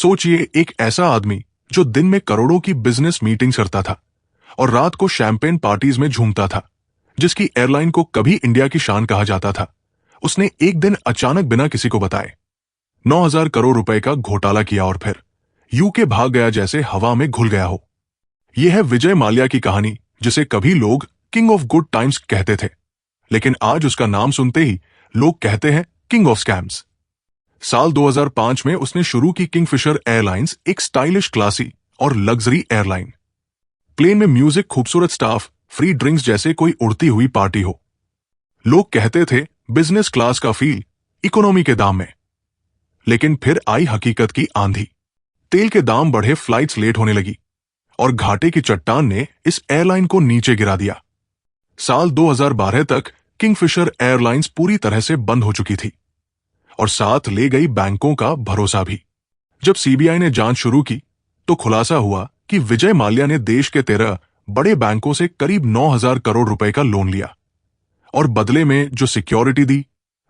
सोचिए, एक ऐसा आदमी जो दिन में करोड़ों की बिजनेस मीटिंग्स करता था और रात को शैंपेन पार्टीज में झूमता था, जिसकी एयरलाइन को कभी इंडिया की शान कहा जाता था, उसने एक दिन अचानक बिना किसी को बताए 9,000 करोड़ रुपए का घोटाला किया और फिर यूके भाग गया जैसे हवा में घुल गया हो। यह है विजय माल्या की कहानी, जिसे कभी लोग किंग ऑफ गुड टाइम्स कहते थे, लेकिन आज उसका नाम सुनते ही लोग कहते हैं किंग ऑफ स्कैम्स। साल 2005 में उसने शुरू की किंगफिशर एयरलाइंस, एक स्टाइलिश, क्लासी और लग्जरी एयरलाइन। प्लेन में म्यूजिक, खूबसूरत स्टाफ, फ्री ड्रिंक्स जैसे कोई उड़ती हुई पार्टी हो। लोग कहते थे बिजनेस क्लास का फील इकोनॉमी के दाम में। लेकिन फिर आई हकीकत की आंधी। तेल के दाम बढ़े, फ्लाइट्स लेट होने लगी और घाटे की चट्टान ने इस एयरलाइन को नीचे गिरा दिया। साल 2012 तक किंगफिशर एयरलाइंस पूरी तरह से बंद हो चुकी थी और साथ ले गई बैंकों का भरोसा भी। जब सीबीआई ने जांच शुरू की तो खुलासा हुआ कि विजय माल्या ने देश के 13 बड़े बैंकों से करीब 9,000 करोड़ रुपए का लोन लिया और बदले में जो सिक्योरिटी दी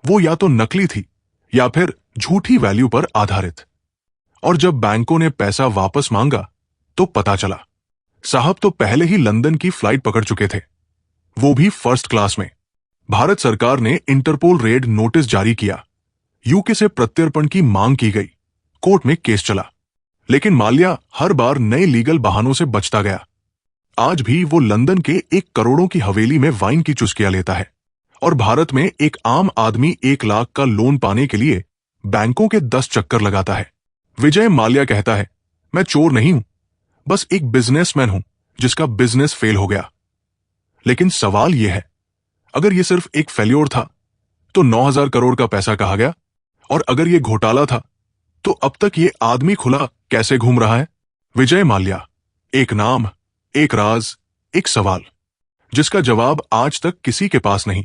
वो या तो नकली थी या फिर झूठी वैल्यू पर आधारित। और जब बैंकों ने पैसा वापस मांगा तो पता चला साहब तो पहले ही लंदन की फ्लाइट पकड़ चुके थे, वो भी फर्स्ट क्लास में। भारत सरकार ने इंटरपोल रेड नोटिस जारी किया, यूके से प्रत्यर्पण की मांग की गई, कोर्ट में केस चला, लेकिन माल्या हर बार नए लीगल बहानों से बचता गया। आज भी वो लंदन के एक करोड़ों की हवेली में वाइन की चुस्कियां लेता है और भारत में एक आम आदमी 1 लाख का लोन पाने के लिए बैंकों के 10 चक्कर लगाता है। विजय माल्या कहता है, मैं चोर नहीं हूं, बस एक बिजनेसमैन हूं जिसका बिजनेस फेल हो गया। लेकिन सवाल यह है, अगर यह सिर्फ एक फेल्योर था तो 9,000 करोड़ का पैसा कहाँ गया? और अगर यह घोटाला था तो अब तक ये आदमी खुला कैसे घूम रहा है? विजय माल्या, एक नाम, एक राज, एक सवाल, जिसका जवाब आज तक किसी के पास नहीं।